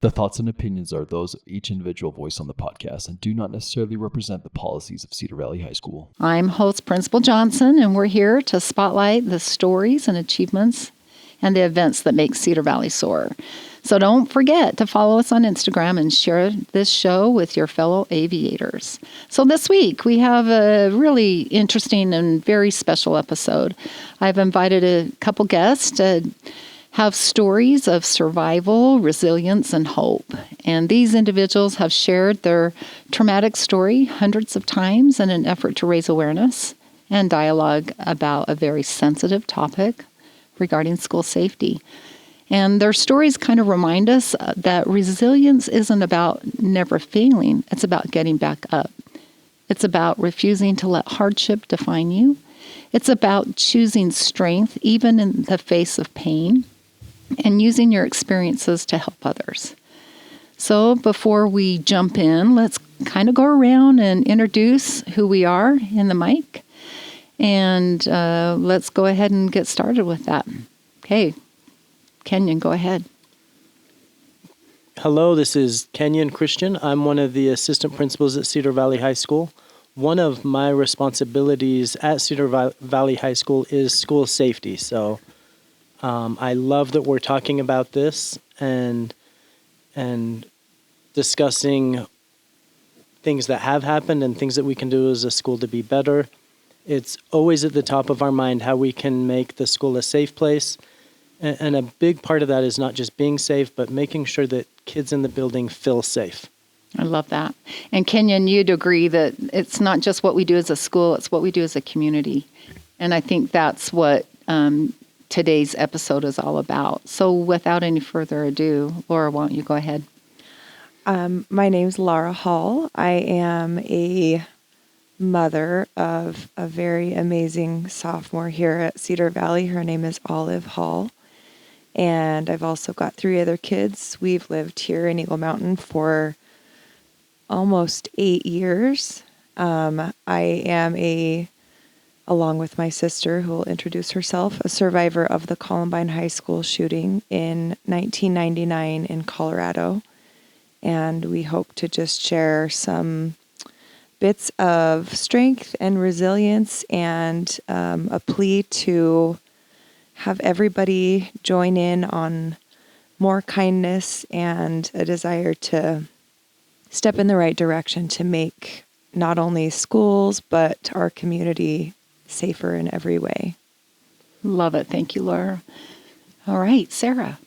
The thoughts and opinions are those of each individual voice on the podcast and do not necessarily represent the policies of Cedar Valley High School. I'm host Principal Johnson, and we're here to spotlight the stories and achievements and the events that make Cedar Valley soar. So don't forget to follow us on Instagram and share this show with your fellow aviators. So this week we have a really interesting and very special episode. I've invited a couple guests to have stories of survival, resilience, and hope. And these individuals have shared their traumatic story hundreds of times in an effort to raise awareness and dialogue about a very sensitive topic regarding school safety. And their stories kind of remind us that resilience isn't about never failing. It's about getting back up. It's about refusing to let hardship define you. It's about choosing strength even in the face of pain and using your experiences to help others. So before we jump in, let's kind of go around and introduce who we are in the mic. And let's go ahead and get started with that. Okay, Kenyon, go ahead. Hello, this is Kenyon Christian. I'm one of the assistant principals at Cedar Valley High School. One of my responsibilities at Cedar Valley High School is school safety. So I love that we're talking about this and discussing things that have happened and things that we can do as a school to be better. It's always at the top of our mind how we can make the school a safe place. And a big part of that is not just being safe, but making sure that kids in the building feel safe. I love that. And Kenyon, you'd agree that it's not just what we do as a school, it's what we do as a community. And I think that's what today's episode is all about. So without any further ado, Laura, why don't you go ahead? My name's Laura Hall. I am a mother of a very amazing sophomore here at Cedar Valley. Her name is Olive Hall. And I've also got 3 other kids. We've lived here in Eagle Mountain for almost 8 years. I am along with my sister, who will introduce herself, a survivor of the Columbine High School shooting in 1999 in Colorado. And we hope to just share some bits of strength and resilience and a plea to have everybody join in on more kindness and a desire to step in the right direction to make not only schools, but our community safer in every way. Love it. Thank you, Laura. All right, Sarah.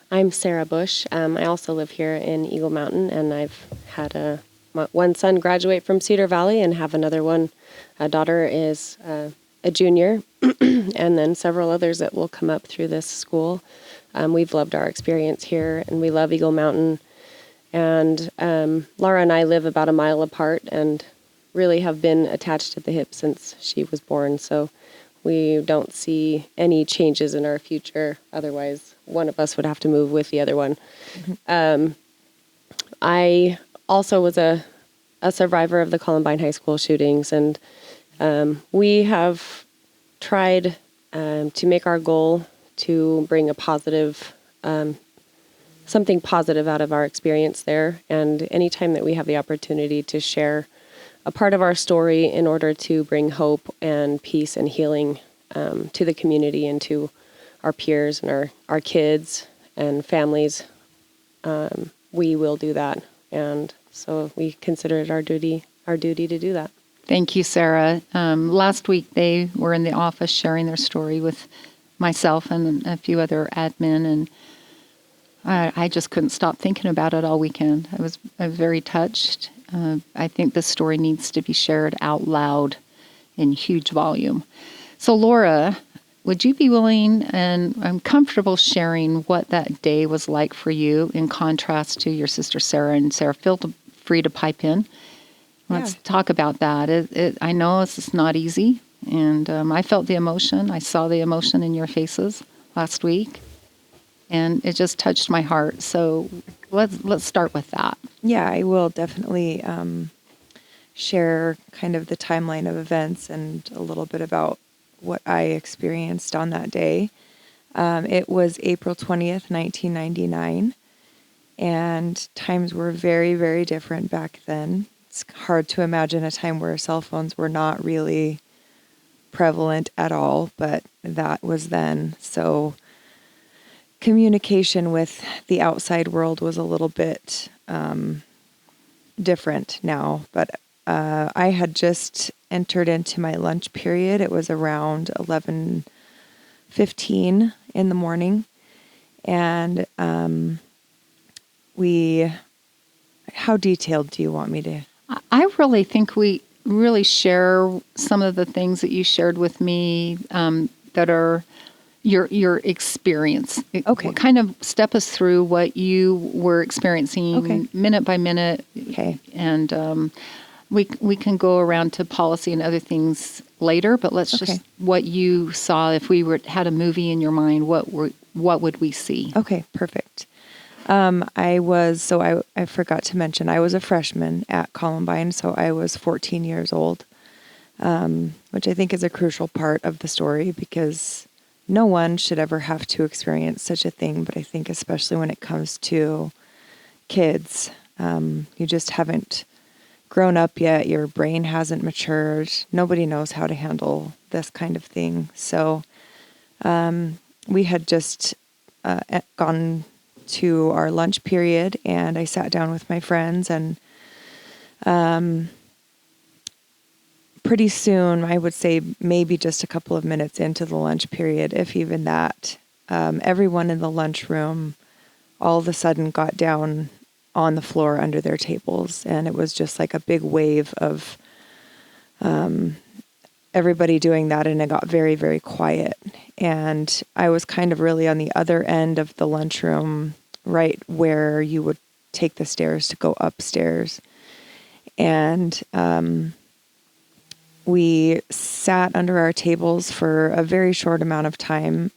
I'm Sarah Bush. I also live here in Eagle Mountain, and I've had one son graduate from Cedar Valley and have another one. A daughter is a junior, and then several others that will come up through this school. We've loved our experience here, and we love Eagle Mountain. And Laura and I live about a mile apart and really have been attached at the hip since she was born. So we don't see any changes in our future. Otherwise, one of us would have to move with the other one. Mm-hmm. I also was a survivor of the Columbine High School shootings, and we have tried to make our goal to bring a positive, something positive out of our experience there. And anytime that we have the opportunity to share a part of our story in order to bring hope and peace and healing to the community and to our peers and our kids and families, we will do that. And so we consider it our duty to do that. Thank you, Sarah. Last week they were in the office sharing their story with myself and a few other admin, and I just couldn't stop thinking about it all weekend. I was very touched. I think this story needs to be shared out loud in huge volume. So Laura, would you be willing and comfortable sharing what that day was like for you in contrast to your sister Sarah? And Sarah, feel free to pipe in. Let's talk about that. I know this is not easy, and I felt the emotion. I saw the emotion in your faces last week, and it just touched my heart. So let's start with that. Yeah, I will definitely share kind of the timeline of events and a little bit about what I experienced on that day. It was April 20th, 1999, And times were very, very different back then. It's hard to imagine a time where cell phones were not really prevalent at all, but that was then. So communication with the outside world was a little bit different now. But I had just entered into my lunch period. It was around 11:15 in the morning. And how detailed do you want me to? I really think we really share some of the things that you shared with me that are your experience. Okay. Kind of step us through what you were experiencing Okay. minute by minute. Okay. And we can go around to policy and other things later, but let's Okay. just what you saw. If we had a movie in your mind, what would we see? Okay, perfect. I forgot to mention, I was a freshman at Columbine, so I was 14 years old, which I think is a crucial part of the story because no one should ever have to experience such a thing. But I think especially when it comes to kids, you just haven't grown up yet. Your brain hasn't matured. Nobody knows how to handle this kind of thing. So we had just gone to our lunch period, and I sat down with my friends, and pretty soon, I would say maybe just a couple of minutes into the lunch period, if even that, everyone in the lunchroom all of a sudden got down on the floor under their tables, and it was just like a big wave of everybody doing that, and it got very, very quiet. And I was kind of really on the other end of the lunchroom, right where you would take the stairs to go upstairs. And we sat under our tables for a very short amount of time.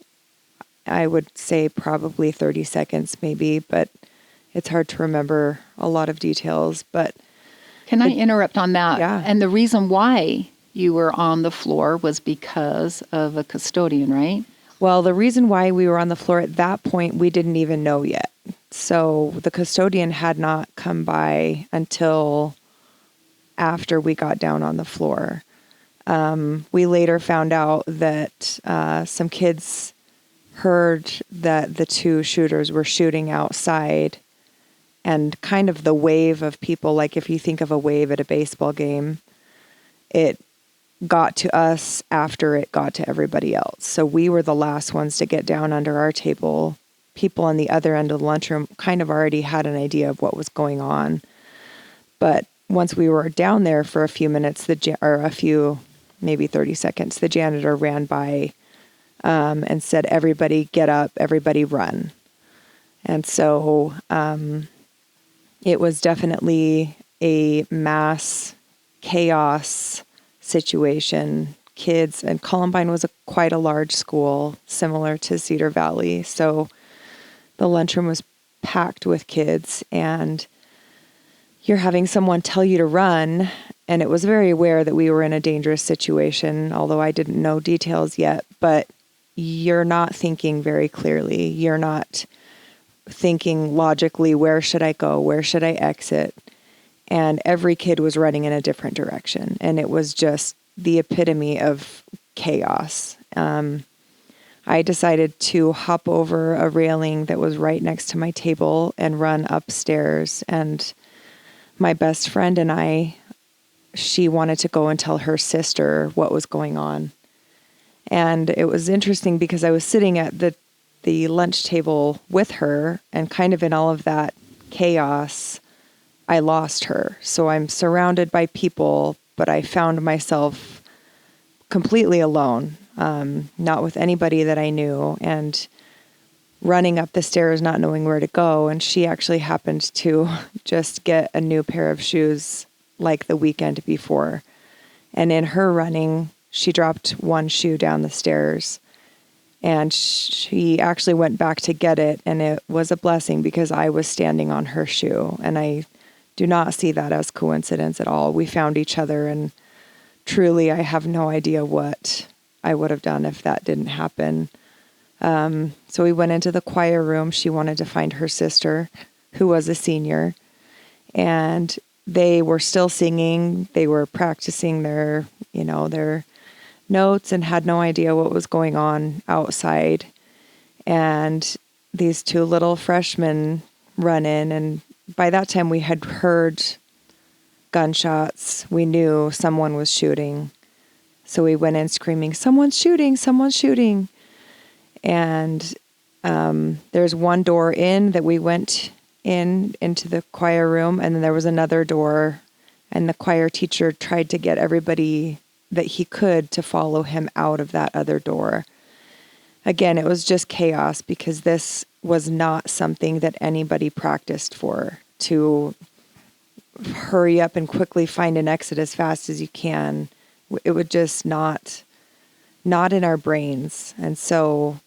I would say probably 30 seconds maybe, but it's hard to remember a lot of details. But Can I interrupt on that? Yeah. And the reason why you were on the floor was because of a custodian, right? well, the reason why we were on the floor at that point, we didn't even know yet. So the custodian had not come by until after we got down on the floor. We later found out that some kids heard that the two shooters were shooting outside, and kind of the wave of people, like if you think of a wave at a baseball game, it got to us after it got to everybody else. So we were the last ones to get down under our table. People on the other end of the lunchroom kind of already had an idea of what was going on. But once we were down there for a few minutes, maybe 30 seconds, the janitor ran by and said, "Everybody get up, everybody run." And so it was definitely a mass chaos situation. Kids, and Columbine was quite a large school, similar to Cedar Valley. So the lunchroom was packed with kids, and you're having someone tell you to run. And it was very aware that we were in a dangerous situation, although I didn't know details yet. But you're not thinking very clearly. You're not thinking logically, where should I go? Where should I exit? And every kid was running in a different direction. And it was just the epitome of chaos. I decided to hop over a railing that was right next to my table and run upstairs. And my best friend and she wanted to go and tell her sister what was going on. And it was interesting because I was sitting at the lunch table with her, and kind of in all of that chaos, I lost her. So I'm surrounded by people, but I found myself completely alone, not with anybody that I knew, and running up the stairs, not knowing where to go. And she actually happened to just get a new pair of shoes like the weekend before. And in her running, she dropped one shoe down the stairs, and she actually went back to get it. And it was a blessing because I was standing on her shoe, and I do not see that as coincidence at all. We found each other, and truly, I have no idea what I would have done if that didn't happen. So we went into the choir room. She wanted to find her sister. who was a senior, and they were still singing. They were practicing their notes and had no idea what was going on outside. And these two little freshmen run in, and by that time we had heard gunshots. We knew someone was shooting. So we went in screaming, "Someone's shooting, someone's shooting." And there's one door in that we went into the choir room, and then there was another door, and the choir teacher tried to get everybody that he could to follow him out of that other door. Again, it was just chaos because this was not something that anybody practiced for, to hurry up and quickly find an exit as fast as you can. It would just not in our brains. And so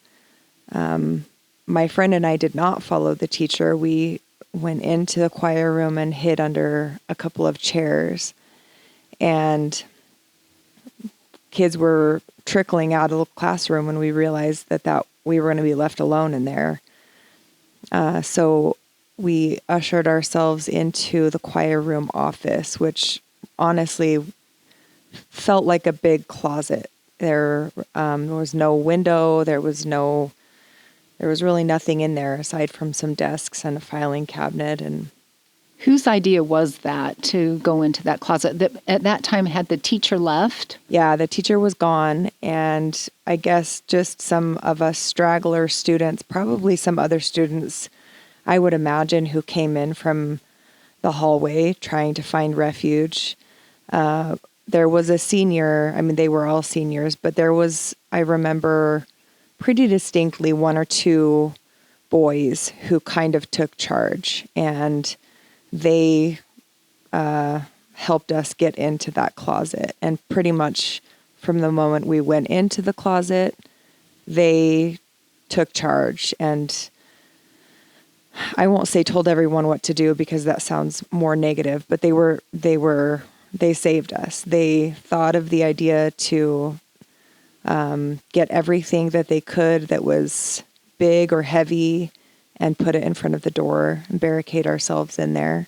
my friend and I did not follow the teacher. We went into the choir room and hid under a couple of chairs. And kids were trickling out of the classroom when we realized that we were going to be left alone in there. So we ushered ourselves into the choir room office, which honestly felt like a big closet. There was no window. There was really nothing in there aside from some desks and a filing cabinet. And Whose idea was that to go into that closet? That at that time, had the teacher left? yeah, the teacher was gone, and I guess just some of us straggler students, probably some other students, I would imagine, who came in from the hallway trying to find refuge. There was a senior, I mean, they were all seniors, but there was, I remember pretty distinctly, one or two boys who kind of took charge, and they helped us get into that closet. And pretty much from the moment we went into the closet, they took charge. And I won't say told everyone what to do because that sounds more negative, but they saved us. They thought of the idea to get everything that they could that was big or heavy and put it in front of the door and barricade ourselves in there,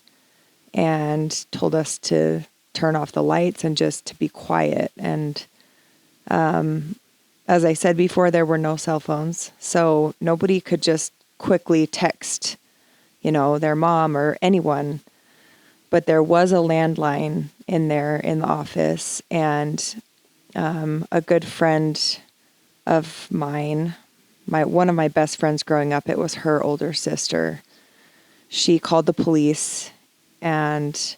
and told us to turn off the lights and just to be quiet. And as I said before, there were no cell phones, so nobody could just quickly text, their mom or anyone. But there was a landline in there in the office, and a good friend of mine, one of my best friends growing up, it was her older sister. She called the police, and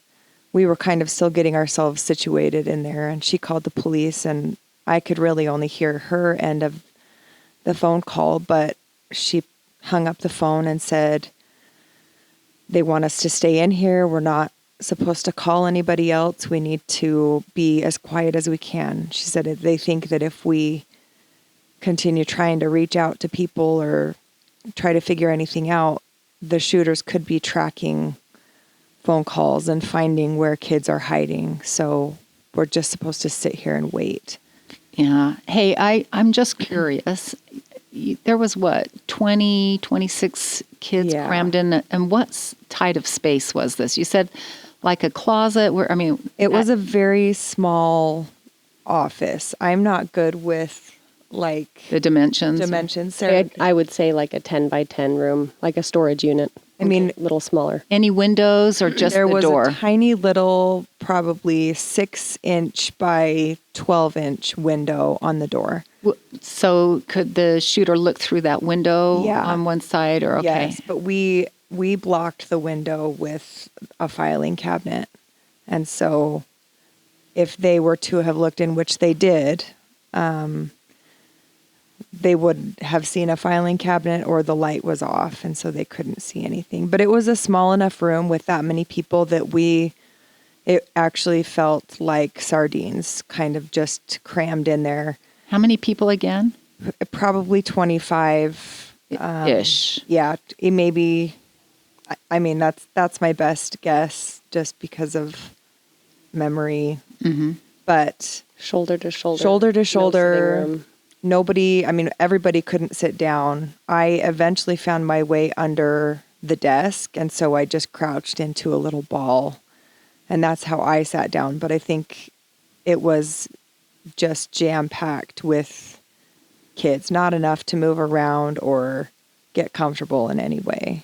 we were kind of still getting ourselves situated in there. And she called the police, and I could really only hear her end of the phone call, but she hung up the phone and said, "They want us to stay in here. We're not supposed to call anybody else. We need to be as quiet as we can." She said they think that if we continue trying to reach out to people or try to figure anything out, the shooters could be tracking phone calls and finding where kids are hiding. So we're just supposed to sit here and wait. Yeah. Hey, I'm just curious. There was 20, 26 kids Yeah. crammed in. And what type of space was this? You said like a closet where, It was a very small office. I'm not good with the dimensions. Sarah, I would say like a 10 by 10 room, like a storage unit. I mean, A little smaller. Any windows or just there the was door? a tiny little, probably 6-inch by 12-inch window on the door. So could the shooter look through that window Yeah. on one side or okay? Yes, but we blocked the window with a filing cabinet. And so if they were to have looked in, which they did, they would have seen a filing cabinet or the light was off, and so they couldn't see anything. But it was a small enough room with that many people that it actually felt like sardines, kind of just crammed in there. How many people again? Probably 25 Ish. Yeah, it maybe. I mean, that's my best guess, just because of memory. Mm-hmm. But Shoulder to shoulder. shoulder to No shoulder. sitting room. Nobody. I mean, everybody couldn't sit down. I eventually found my way under the desk. And so I just crouched into a little ball, and that's how I sat down. But I think it was just jam-packed with kids, not enough to move around or get comfortable in any way.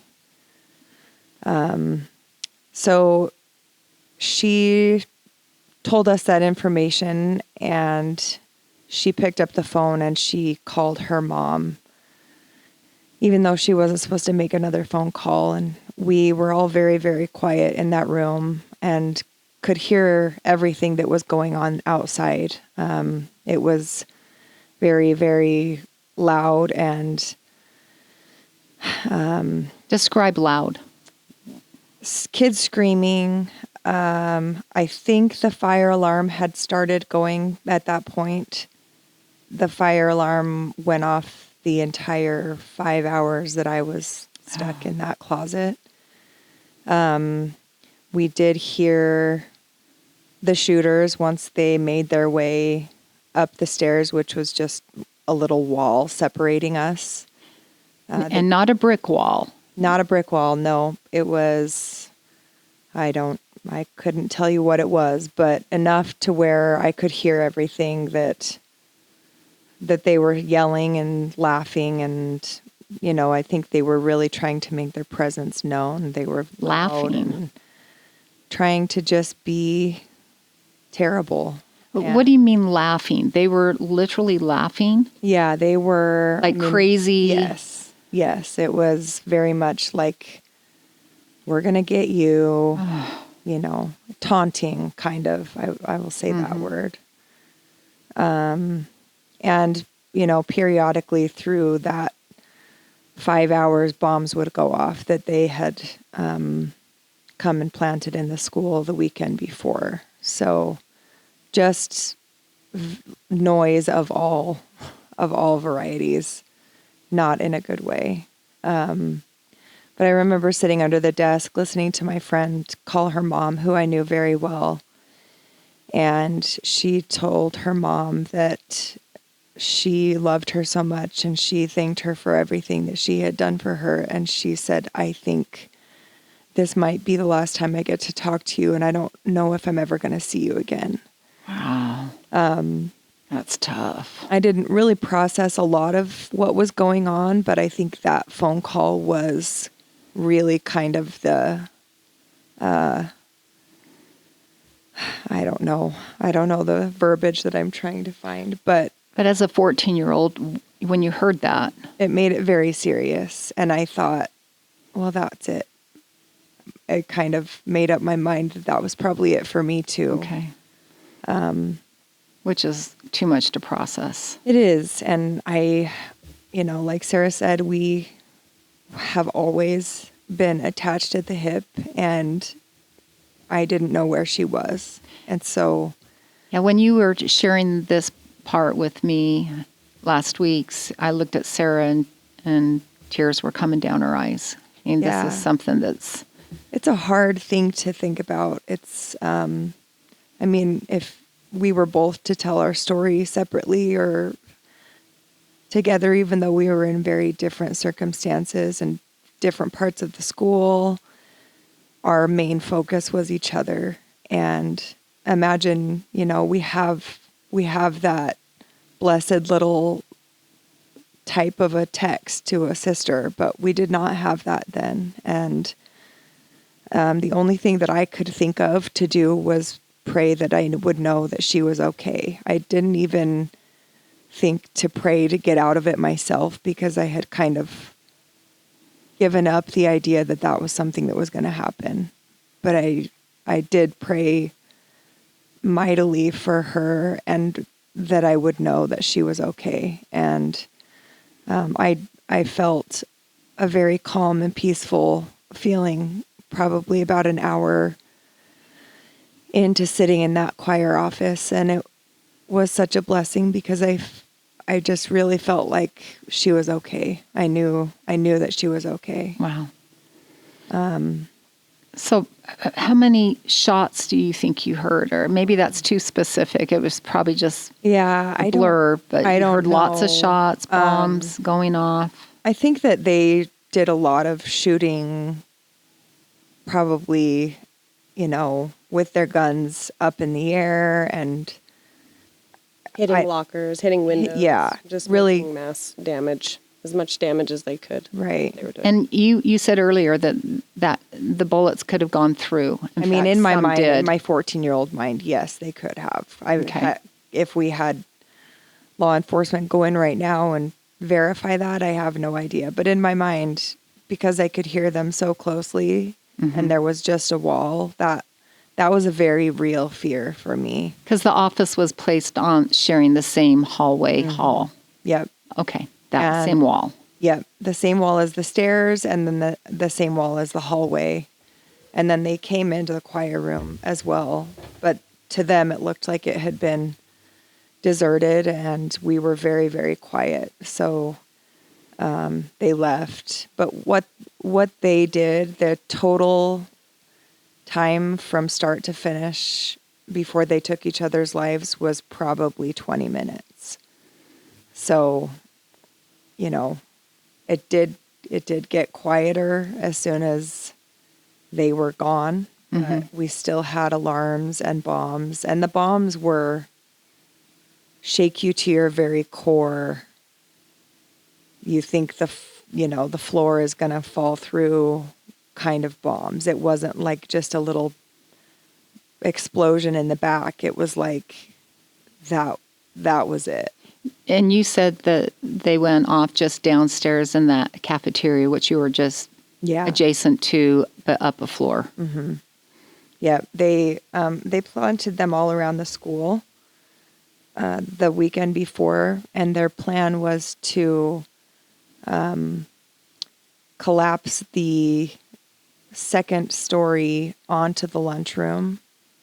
So she told us that information, and she picked up the phone and she called her mom, even though she wasn't supposed to make another phone call. And we were all very, very quiet in that room and could hear everything that was going on outside. It was very, very loud and Describe loud. kids screaming. I think the fire alarm had started going at that point. The fire alarm went off the entire 5 hours that I was stuck in that closet. We did hear the shooters once they made their way up the stairs, which was just a little wall separating us. And not a brick wall. Not a brick wall, no. It was, I couldn't tell you what it was, but enough to where I could hear everything that they were yelling and laughing, and, I think they were really trying to make their presence known. They were loud Laughing. and trying to just be terrible. Yeah. What do you mean laughing? They were literally laughing? Yeah, they were Like crazy? Yes, it was very much like, we're going to get you, taunting kind of, I will say that word. And, periodically through that 5 hours, bombs would go off that they had come and planted in the school the weekend before. So just noise of all varieties, not in a good way. But I remember sitting under the desk listening to my friend call her mom, who I knew very well. And she told her mom that she loved her so much and she thanked her for everything that she had done for her. And she said, I think this might be the last time I get to talk to you, and I don't know if I'm ever going to see you again. Wow. That's tough. I didn't really process a lot of what was going on, but I think that phone call was really kind of the, I don't know the verbiage that I'm trying to find, but as a 14-year-old, when you heard that, it made it very serious. And I thought, well, that's it. I kind of made up my mind that was probably it for me too. okay. Which is too much to process. It is. And I, like Sarah said, we have always been attached at the hip, and I didn't know where she was. And so. Yeah, when you were sharing this part with me last week, I looked at Sarah and tears were coming down her eyes. And Yeah. This is something that's. It's a hard thing to think about. It's, if we were both to tell our story separately or together, even though we were in very different circumstances and different parts of the school, our main focus was each other. And imagine, we have that blessed little type of a text to a sister, but we did not have that then. And the only thing that I could think of to do was pray that I would know that she was okay. I didn't even think to pray to get out of it myself, because I had kind of given up the idea that that was something that was going to happen. But I did pray mightily for her, and that I would know that she was okay. And I felt a very calm and peaceful feeling probably about an hour into sitting in that choir office. And it was such a blessing, because I just really felt like she was okay. I knew that she was okay. Wow. So how many shots do you think you heard? Or maybe that's too specific. It was probably just a blur, but you heard lots of shots, bombs going off. I think that they did a lot of shooting, probably, with their guns up in the air and Hitting lockers, hitting windows. yeah, Just really- making mass damage, as much damage as they could. right. They were doing. And you said earlier that the bullets could have gone through. In fact, my some mind, did. in my 14-year-old mind, yes, they could have. Okay. If we had law enforcement go in right now and verify that, I have no idea. But in my mind, because I could hear them so closely and there was just a wall, that was a very real fear for me. Because the office was placed on sharing the same hallway hall. Yep. Okay, that And- same wall. Yep. The same wall as the stairs and then the same wall as the hallway. And then they came into the choir room as well. But to them, it looked like it had been deserted and we were very, very quiet. So they left. But what they did, the total time from start to finish before they took each other's lives was probably 20 minutes. So, it did get quieter as soon as they were gone. But we still had alarms and bombs, and the bombs were shake you to your very core. You think the floor is going to fall through kind of bombs. It wasn't like just a little explosion in the back. It was like that was it. And you said that they went off just downstairs in that cafeteria, which you were just Yeah. adjacent to, but up a floor. Yeah, they planted them all around the school the weekend before, and their plan was to collapse the second story onto the lunchroom,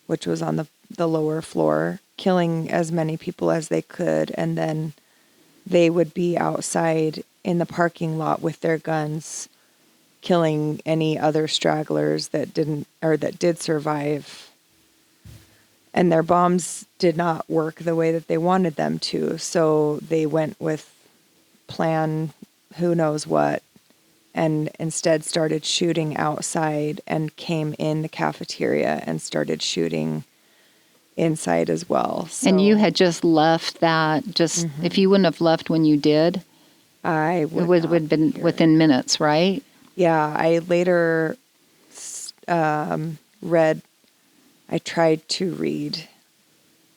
which was on the lower floor, killing as many people as they could, and then they would be outside in the parking lot with their guns, killing any other stragglers that did survive. And their bombs did not work the way that they wanted them to, so they went with plan who knows what, and instead started shooting outside and came in the cafeteria and started shooting inside as well. So And you had just left that, if you wouldn't have left when you did, I it would have been within minutes, right? Yeah, I later I tried to read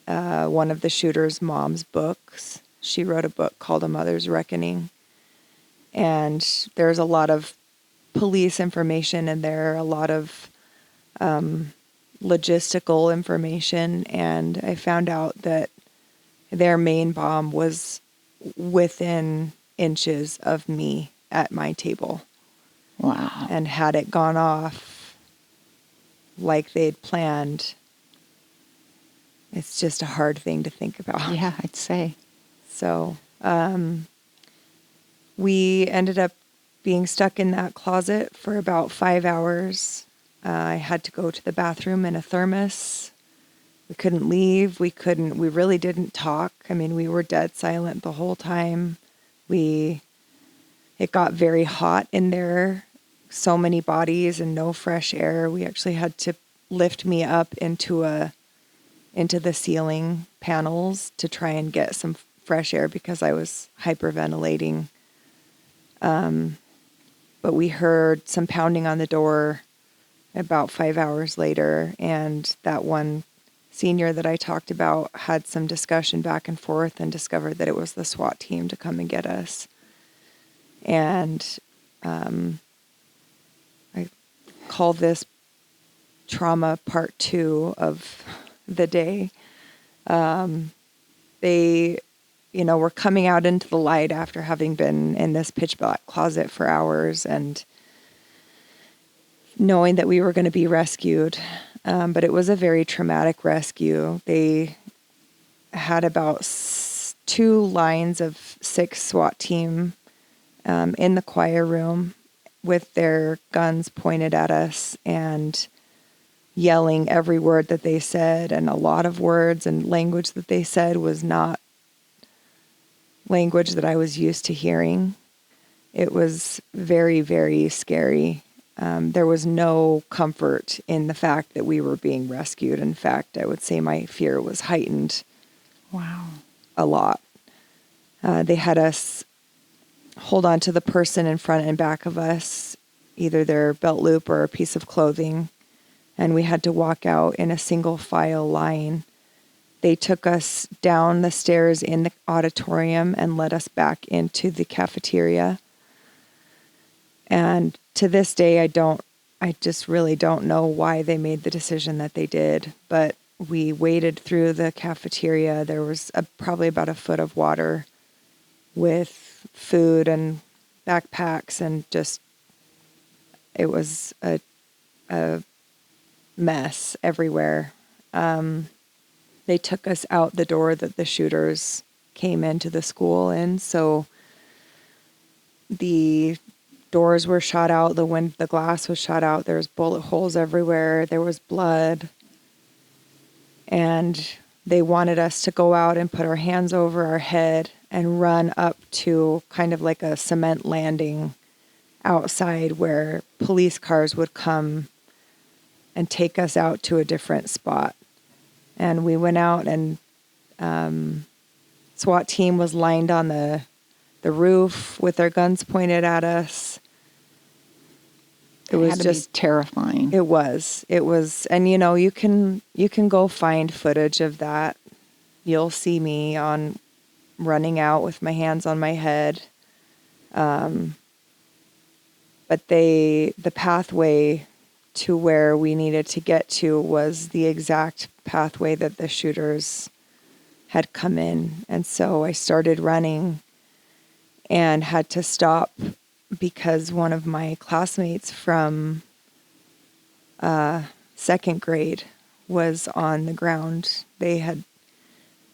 one of the shooter's mom's books. She wrote a book called A Mother's Reckoning. And there's a lot of police information in there, a lot of logistical information. And I found out that their main bomb was within inches of me at my table. Wow. And had it gone off like they'd planned, it's just a hard thing to think about. Yeah, I'd say. So we ended up being stuck in that closet for about 5 hours. I had to go to the bathroom in a thermos. We couldn't leave. We really didn't talk. I mean, we were dead silent the whole time. It got very hot in there. So many bodies and no fresh air. We actually had to lift me up into the ceiling panels to try and get some fresh air because I was hyperventilating. But we heard some pounding on the door about 5 hours later, and that one senior that I talked about had some discussion back and forth and discovered that it was the SWAT team to come and get us. And I call this trauma part 2 of the day. They, were coming out into the light after having been in this pitch black closet for hours and knowing that we were going to be rescued. But it was a very traumatic rescue. They had about 2 lines of 6 SWAT team in the choir room with their guns pointed at us and yelling every word that they said, and a lot of words and language that they said was not language that I was used to hearing. It was very, very scary. There was no comfort in the fact that we were being rescued. In fact, I would say my fear was heightened Wow. a lot. They had us hold on to the person in front and back of us, either their belt loop or a piece of clothing, and we had to walk out in a single file line. They took us down the stairs in the auditorium and led us back into the cafeteria. And to this day, I just really don't know why they made the decision that they did, but we waded through the cafeteria. There was probably about a foot of water with food and backpacks, and just, it was a mess everywhere. They took us out the door that the shooters came into the school in, so the doors were shot out, the glass was shot out, there was bullet holes everywhere, there was blood, and they wanted us to go out and put our hands over our head and run up to kind of like a cement landing outside where police cars would come and take us out to a different spot. And we went out, and SWAT team was lined on the roof with their guns pointed at us. It was just terrifying. It was, and you can go find footage of that. You'll see me on running out with my hands on my head. But the pathway to where we needed to get to was the exact pathway that the shooters had come in. And so I started running and had to stop because one of my classmates from second grade was on the ground. They had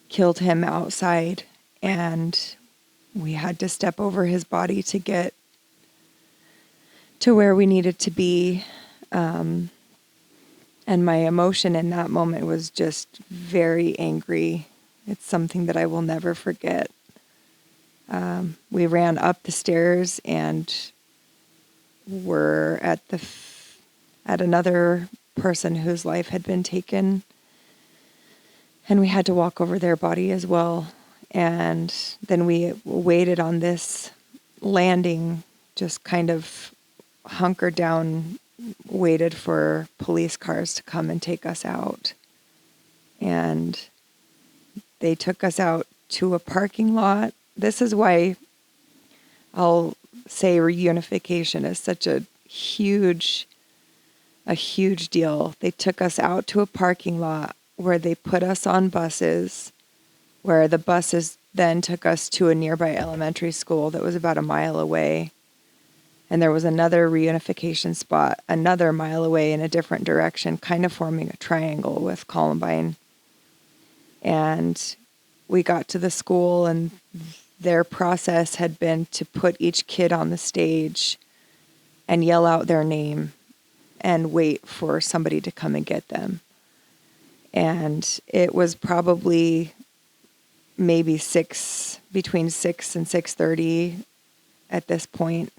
killed him outside, and we had to step over his body to get to where we needed to be. And my emotion in that moment was just very angry. It's something that I will never forget. We ran up the stairs and were at another person whose life had been taken, and we had to walk over their body as well. And then we waited on this landing, just kind of hunkered down, waited for police cars to come and take us out. And they took us out to a parking lot. This is why I'll say reunification is such a huge deal. They took us out to a parking lot where they put us on buses, where the buses then took us to a nearby elementary school that was about a mile away. And there was another reunification spot another mile away in a different direction, kind of forming a triangle with Columbine. And we got to the school, and their process had been to put each kid on the stage and yell out their name and wait for somebody to come and get them. And it was probably maybe between 6 and 6:30 at this point.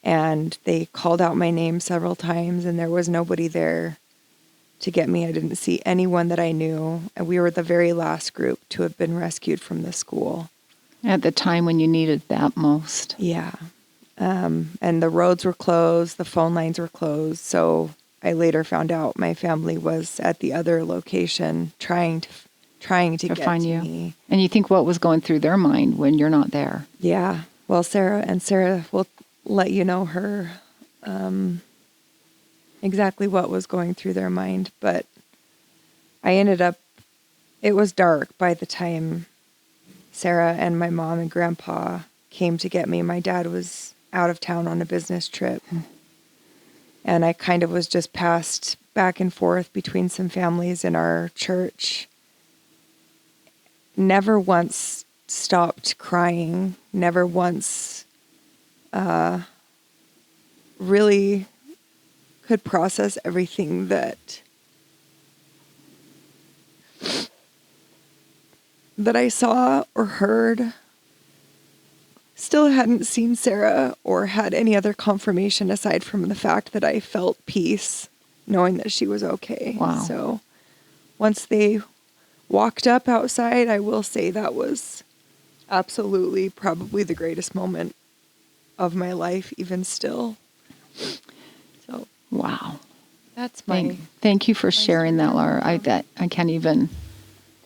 And they called out my name several times, and there was nobody there to get me. I didn't see anyone that I knew. And we were the very last group to have been rescued from the school. At the time when you needed that most. Yeah. And the roads were closed, the phone lines were closed. So I later found out my family was at the other location trying to get find to you. me. And you think what was going through their mind when you're not there? Yeah. Well, Sarah will let you know exactly what was going through their mind. But it was dark by the time Sarah and my mom and grandpa came to get me. My dad was out of town on a business trip. And I kind of was just passed back and forth between some families in our church. Never once stopped crying. Never once really could process everything that I saw or heard. still hadn't seen Sarah or had any other confirmation aside from the fact that I felt peace knowing that she was okay. Wow. So once they walked up outside, I will say that was absolutely probably the greatest moment of my life, even still. So Wow. that's my Thank you for sharing that, Laura. I can't even,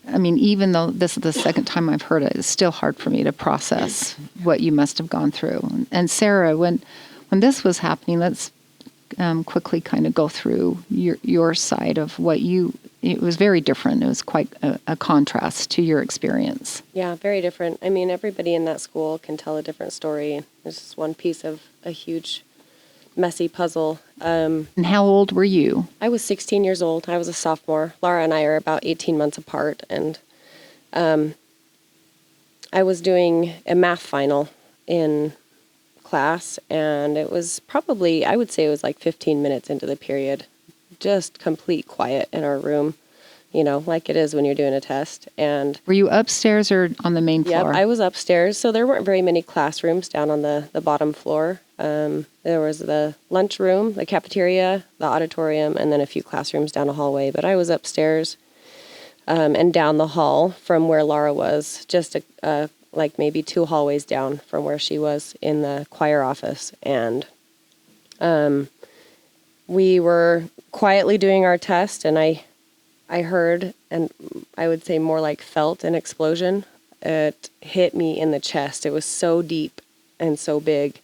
I mean, even though this is the second time I've heard it, it's still hard for me to process what you must have gone through. And Sarah, when this was happening, let's quickly kind of go through your side of it was very different. It was quite a contrast to your experience. Yeah, very different. I mean, everybody in that school can tell a different story. It's just one piece of a huge, messy puzzle. And how old were you? I was 16 years old. I was a sophomore. Laura and I are about 18 months apart. And I was doing a math final in class, and it was probably, I would say it was like 15 minutes into the period. Just complete quiet in our room, like it is when you're doing a test. And Were you upstairs or on the main floor? Yep, I was upstairs, so there weren't very many classrooms down on the bottom floor. There was the lunchroom, the cafeteria, the auditorium, and then a few classrooms down a hallway. But I was upstairs and down the hall from where Laura was, just like maybe 2 hallways down from where she was in the choir office. And we were quietly doing our test, and I heard, and I would say more like felt, an explosion. It hit me in the chest. It was so deep and so big.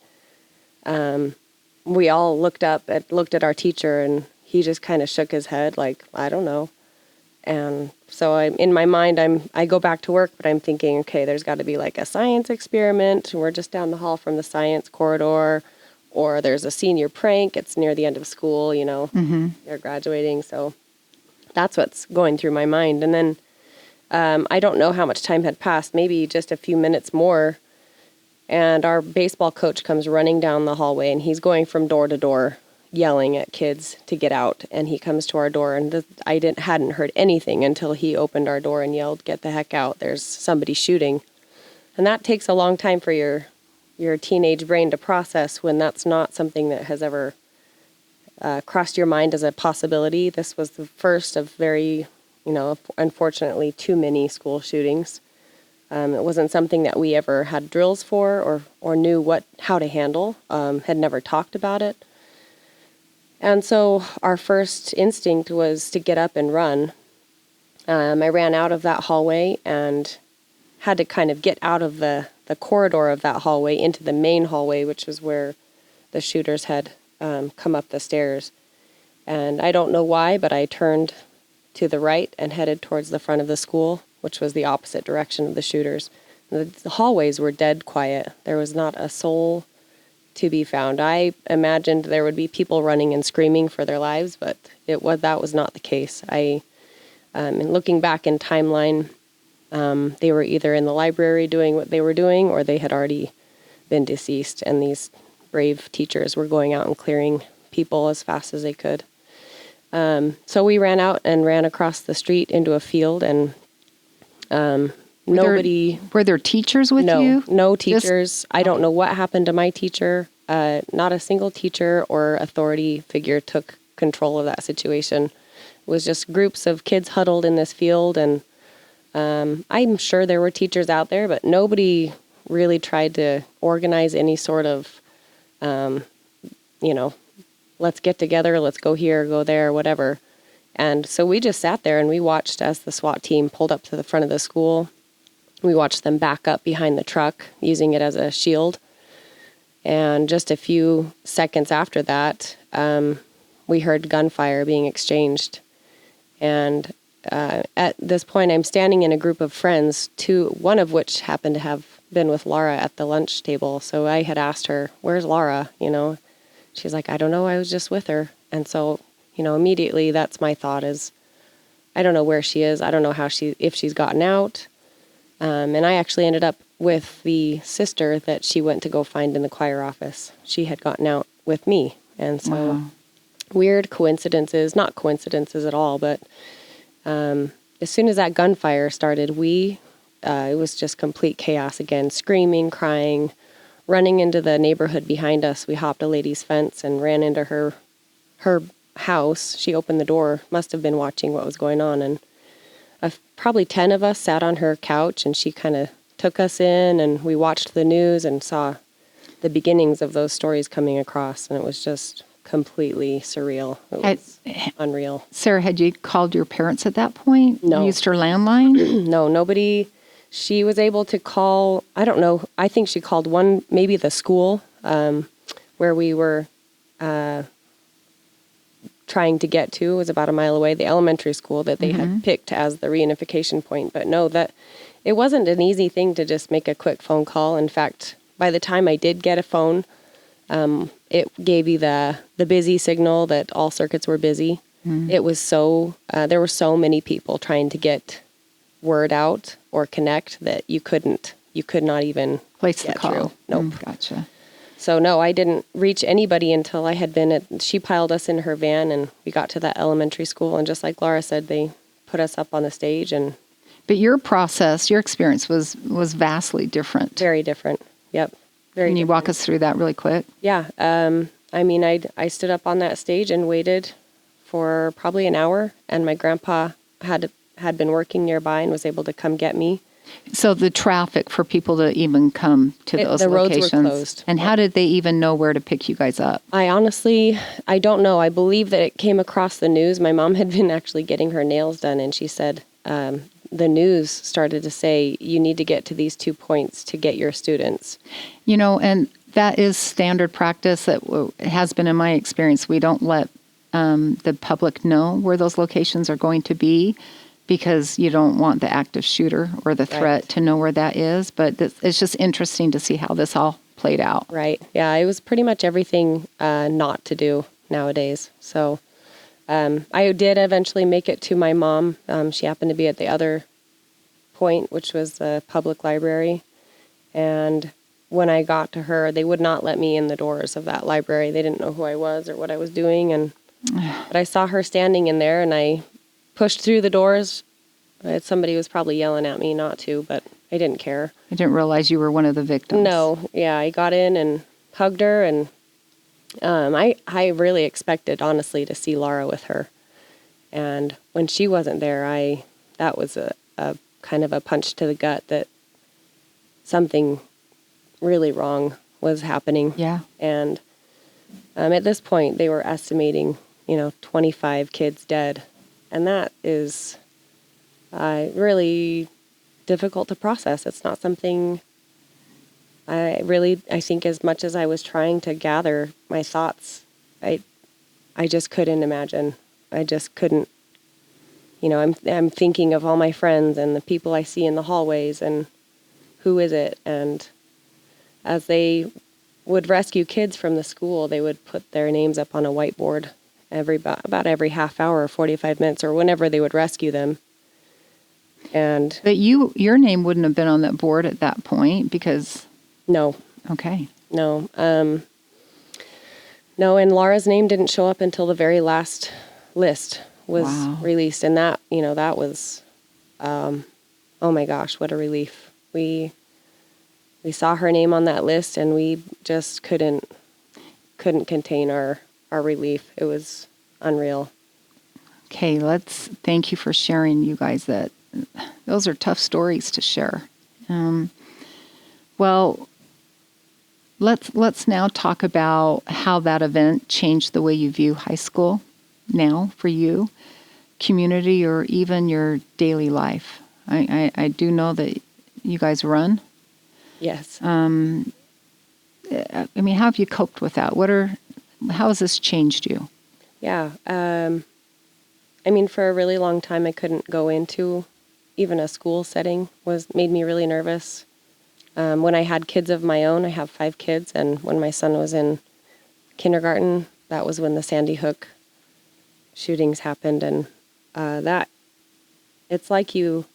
We all looked at our teacher, and he just kind of shook his head like, I don't know. And so in my mind, I go back to work, but I'm thinking, okay, there's got to be like a science experiment. We're just down the hall from the science corridor, or there's a senior prank. It's near the end of school, They're graduating. So that's what's going through my mind. And then I don't know how much time had passed, maybe just a few minutes more. And our baseball coach comes running down the hallway, and he's going from door to door, yelling at kids to get out. And he comes to our door, and I hadn't heard anything until he opened our door and yelled, "Get the heck out, there's somebody shooting." And that takes a long time for your teenage brain to process when that's not something that has ever crossed your mind as a possibility. This was the first of very, unfortunately, too many school shootings. It wasn't something that we ever had drills for or knew how to handle, had never talked about it. And so our first instinct was to get up and run. I ran out of that hallway and had to kind of get out of the corridor of that hallway into the main hallway, which was where the shooters had come up the stairs. And I don't know why, but I turned to the right and headed towards the front of the school, which was the opposite direction of the shooters. The hallways were dead quiet. There was not a soul to be found. I imagined there would be people running and screaming for their lives, but that was not the case. And looking back in timeline, they were either in the library doing what they were doing, or they had already been deceased, and these brave teachers were going out and clearing people as fast as they could. So we ran out and ran across the street into a field, and nobody... Were there teachers with you? No teachers. I don't know what happened to my teacher. Not a single teacher or authority figure took control of that situation. It was just groups of kids huddled in this field, and I'm sure there were teachers out there, but nobody really tried to organize any sort of, let's get together, let's go here, go there, whatever. And so we just sat there and we watched as the SWAT team pulled up to the front of the school. We watched them back up behind the truck, using it as a shield. And just a few seconds after that, we heard gunfire being exchanged. And at this point, I'm standing in a group of friends, one of which happened to have been with Laura at the lunch table. So I had asked her, "Where's Laura?" She's like, "I don't know, I was just with her." And so, immediately that's my thought is, I don't know where she is. I don't know if she's gotten out. And I actually ended up with the sister that she went to go find in the choir office. She had gotten out with me. And so Wow. Weird coincidences, not coincidences at all, but as soon as that gunfire started, it was just complete chaos again, screaming, crying, running into the neighborhood behind us. We hopped a lady's fence and ran into her house. She opened the door, must have been watching what was going on, and probably 10 of us sat on her couch, and she kind of took us in, and we watched the news and saw the beginnings of those stories coming across, and it was just completely surreal. It was unreal. Sarah, had you called your parents at that point? No. Used her landline? No, nobody. She was able to call, I don't know, I think she called maybe the school where we were trying to get to. It was about a mile away, the elementary school that they had picked as the reunification point. But no, that it wasn't an easy thing to just make a quick phone call. In fact, by the time I did get a phone, it gave you the busy signal that all circuits were busy. It was there were so many people trying to get word out or connect that you could not even Place the get call. through. Nope. Gotcha. So no, I didn't reach anybody until I had she piled us in her van and we got to that elementary school. And just like Laura said, they put us up on the stage. But your process, your experience was vastly different. Very different. Yep. Very Can you different. walk us through that really quick? Yeah. I mean, I stood up on that stage and waited for probably an hour, and my grandpa had been working nearby and was able to come get me. So the traffic for people to even come to those the roads locations. were closed. And how did they even know where to pick you guys up? I honestly don't know. I believe that it came across the news. My mom had been actually getting her nails done, and she said the news started to say, you need to get to these 2 points to get your students. And that is standard practice. That has been in my experience. We don't let the public know where those locations are going to be, because you don't want the active shooter or the threat to know where that is. But it's just interesting to see how this all played out. Right. Yeah, it was pretty much everything not to do nowadays. So I did eventually make it to my mom. She happened to be at the other point, which was the public library. And when I got to her, they would not let me in the doors of that library. They didn't know who I was or what I was doing. But I saw her standing in there, and I pushed through the doors. Somebody was probably yelling at me not to, but I didn't care. I didn't realize you were one of the victims. No, yeah, I got in and hugged her, and I really expected, honestly, to see Laura with her. And when she wasn't there, that was a kind of a punch to the gut that something really wrong was happening. Yeah. And at this point, they were estimating, 25 kids dead. And that is really difficult to process. It's not something I think, as much as I was trying to gather my thoughts, I just couldn't imagine. I just couldn't, I'm thinking of all my friends and the people I see in the hallways and who is it? And as they would rescue kids from the school, they would put their names up on a whiteboard about every half hour or 45 minutes or whenever they would rescue them. But your name wouldn't have been on that board at that point because... No. Okay. No. No, and Laura's name didn't show up until the very last list was released. And that, that was, oh my gosh, what a relief. We saw her name on that list, and we just couldn't contain our relief. It was unreal. Okay, thank you for sharing, you guys. Those are tough stories to share. Well, let's now talk about how that event changed the way you view high school now for you, community, or even your daily life. I do know that you guys run. Yes. I mean, how have you coped with that? How has this changed you? Yeah. I mean, for a really long time, I couldn't go into even a school setting. Made me really nervous. When I had kids of my own, I have 5 kids, and when my son was in kindergarten, that was when the Sandy Hook shootings happened, and it's like you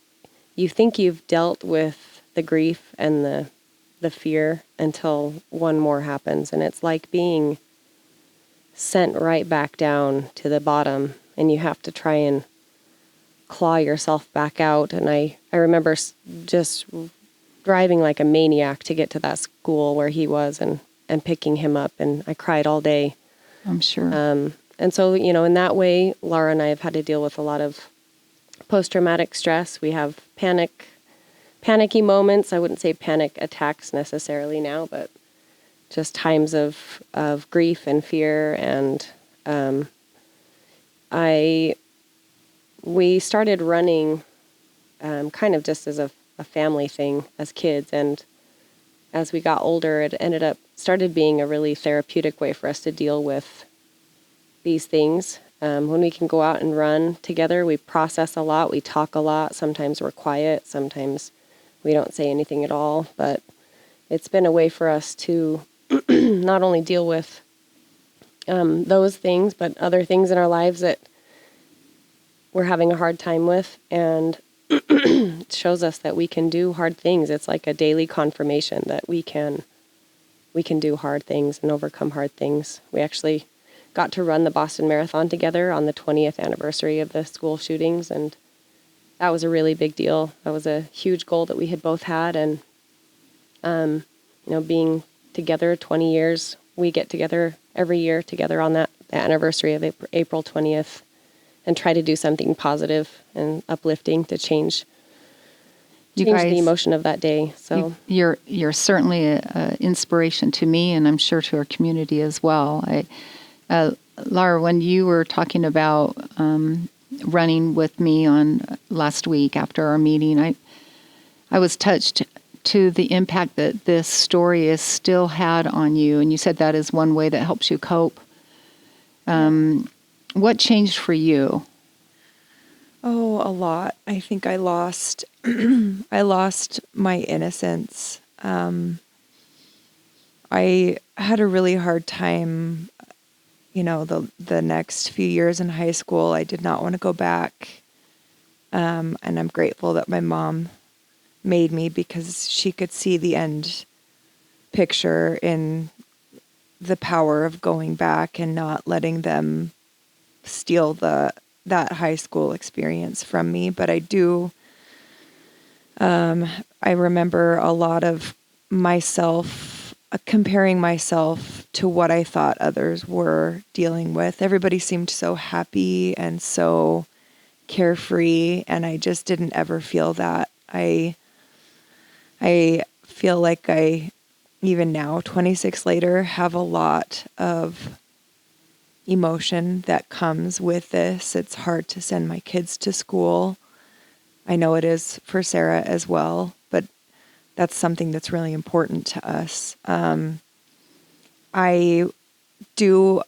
think you've dealt with the grief and the fear until one more happens, and it's like being sent right back down to the bottom, and you have to try and claw yourself back out. And I remember just driving like a maniac to get to that school where he was and picking him up. And I cried all day. I'm sure. And so, in that way, Laura and I have had to deal with a lot of post-traumatic stress. We have panicky moments. I wouldn't say panic attacks necessarily now, but just times of grief and fear. And we started running kind of just as a family thing as kids. And as we got older, it started being a really therapeutic way for us to deal with these things. When we can go out and run together, we process a lot, we talk a lot. Sometimes we're quiet, sometimes we don't say anything at all. But it's been a way for us to not only deal with those things, but other things in our lives that we're having a hard time with. And it shows us that we can do hard things. It's like a daily confirmation that we can do hard things and overcome hard things. We actually got to run the Boston Marathon together on the 20th anniversary of the school shootings, and that was a really big deal. That was a huge goal that we had both had, and being together 20 years, we get together every year together on that anniversary of April 20th and try to do something positive and uplifting to change You the guys- emotion of that day. So You're certainly an inspiration to me, and I'm sure to our community as well. Laura, when you were talking about running with me on last week after our meeting, I was touched to the impact that this story has still had on you, and you said that is one way that helps you cope. What changed for you? Oh, a lot. I think I lost my innocence. I had a really hard time, the next few years in high school. I did not want to go back. And I'm grateful that my mom made me, because she could see the end picture in the power of going back and not letting them steal that high school experience from me. But I remember a lot of myself, comparing myself to what I thought others were dealing with. Everybody seemed so happy and so carefree, and I just didn't ever feel that. I feel like I, even now, 26 later, have a lot of emotion that comes with this. It's hard to send my kids to school. I know it is for Sarah as well, but that's something that's really important to us. I do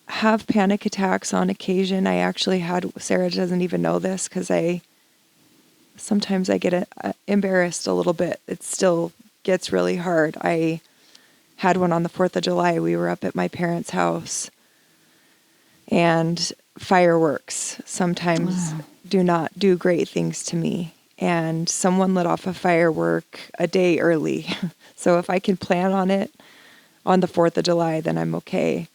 have panic attacks on occasion. I actually had, Sarah doesn't even know this, because sometimes I get embarrassed a little bit. It still gets really hard. I had one on the 4th of July. We were up at my parents' house, and fireworks sometimes do not do great things to me. And someone lit off a firework a day early. So if I can plan on it on the 4th of July, then I'm okay.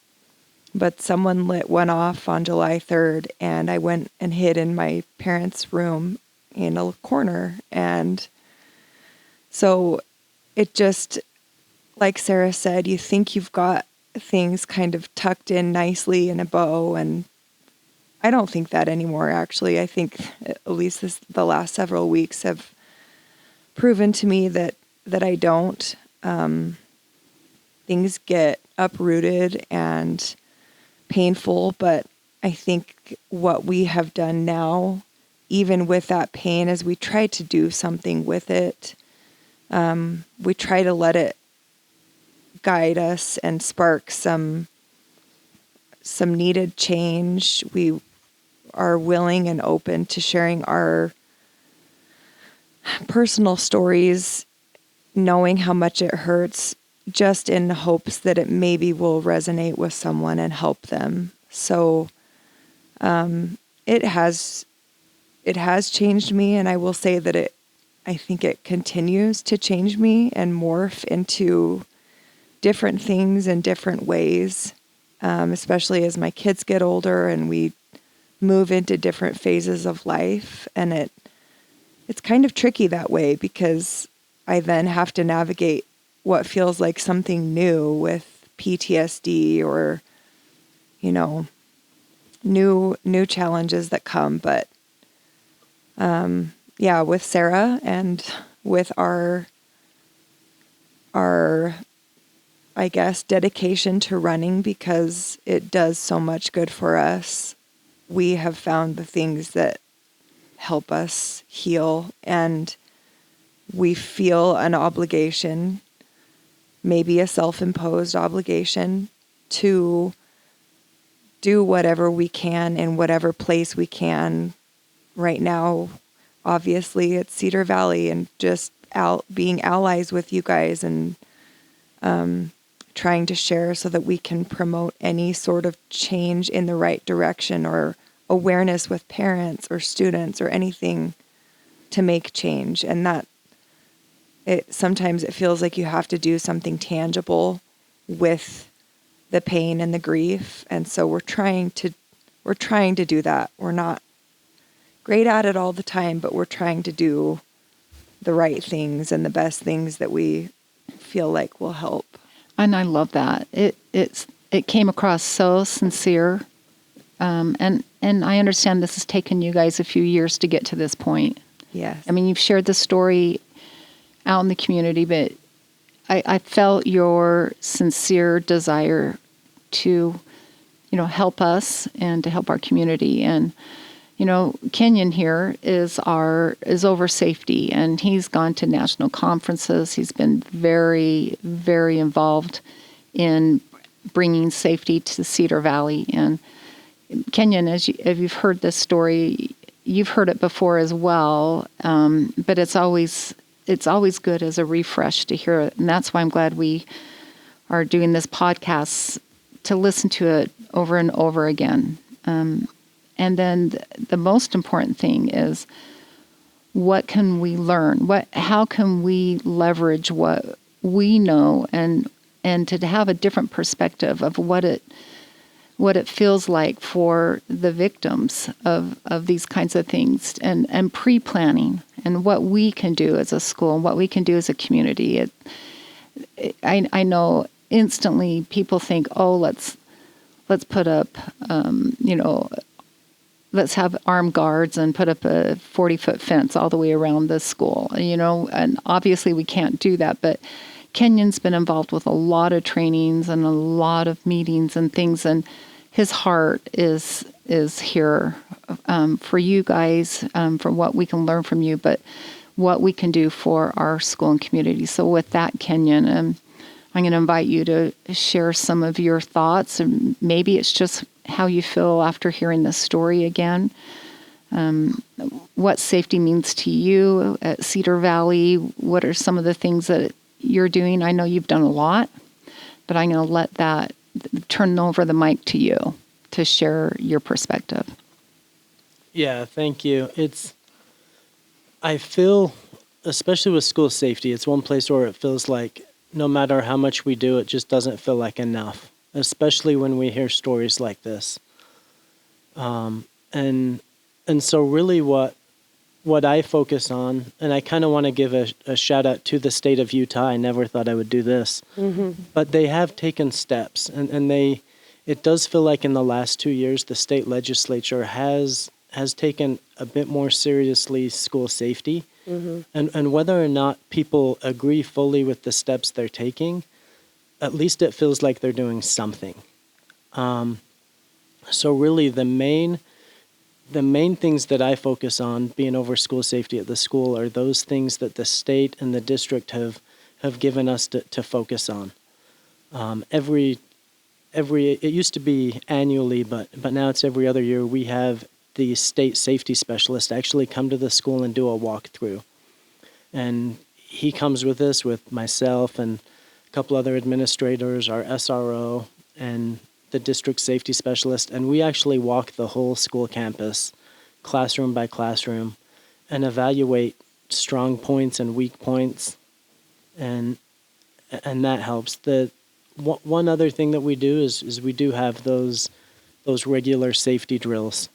But someone lit one off on July 3rd, and I went and hid in my parents' room in a corner. And so it just, like Sarah said, you think you've got things kind of tucked in nicely in a bow, and I don't think that anymore, actually. I think at least the last several weeks have proven to me that I don't. Things get uprooted and painful, but I think what we have done now, even with that pain, is we try to do something with it. We try to let it guide us and spark some needed change. We are willing and open to sharing our personal stories, knowing how much it hurts, just in hopes that it maybe will resonate with someone and help them. So it has changed me, and I will say that I think it continues to change me and morph into different things in different ways, especially as my kids get older and we move into different phases of life. And it's kind of tricky that way, because I then have to navigate what feels like something new with PTSD or, you know, new challenges that come. But yeah, with Sarah and with our I guess dedication to running, because it does so much good for us, we have found the things that help us heal, and we feel an obligation, maybe a self-imposed obligation, to do whatever we can in whatever place we can. Right now, obviously, it's Cedar Valley, and just being allies with you guys and trying to share so that we can promote any sort of change in the right direction, or awareness with parents or students or anything to make change. And that sometimes it feels like you have to do something tangible with the pain and the grief. And so we're trying to do that. We're not great at it all the time, but we're trying to do the right things and the best things that we feel like will help. And I love that. It came across so sincere. And I understand this has taken you guys a few years to get to this point. Yes. I mean, you've shared the story out in the community, but I felt your sincere desire to, help us and to help our community. And, Kenyon here is over safety, and he's gone to national conferences. He's been very, very involved in bringing safety to Cedar Valley. And Kenyon, as you've heard this story, you've heard it before as well, but it's always good as a refresh to hear it. And that's why I'm glad we are doing this podcast, to listen to it over and over again. And then the most important thing is, what can we learn? How can we leverage what we know and to have a different perspective of what it feels like for the victims of these kinds of things, and pre-planning, and what we can do as a school and what we can do as a community. I know instantly people think, oh, let's put up, let's have armed guards and put up a 40-foot fence all the way around the school, and obviously we can't do that. But Kenyon's been involved with a lot of trainings and a lot of meetings and things, and his heart is here for you guys, for what we can learn from you, but what we can do for our school and community. So with that, Kenyon, I'm going to invite you to share some of your thoughts, and maybe it's just how you feel after hearing this story again. What safety means to you at Cedar Valley. What are some of the things that you're doing? I know you've done a lot, but I'm going to turn over the mic to you to share your perspective. Yeah, thank you. I feel, especially with school safety, it's one place where it feels like no matter how much we do, it just doesn't feel like enough, especially when we hear stories like this. And so really what I focus on, and I kind of want to give a shout out to the state of Utah. I never thought I would do this, but they have taken steps, and it does feel like in the last 2 years, the state legislature has taken a bit more seriously school safety. And whether or not people agree fully with the steps they're taking, at least it feels like they're doing something. So really the main things that I focus on being over school safety at the school are those things that the state and the district have given us to focus on. It used to be annually, but now it's every other year. We have the state safety specialist actually come to the school and do a walkthrough. And he comes with us, with myself and a couple other administrators, our SRO, and the district safety specialist. And we actually walk the whole school campus, classroom by classroom, and evaluate strong points and weak points. And that helps. One other thing that we do is we do have those regular safety drills.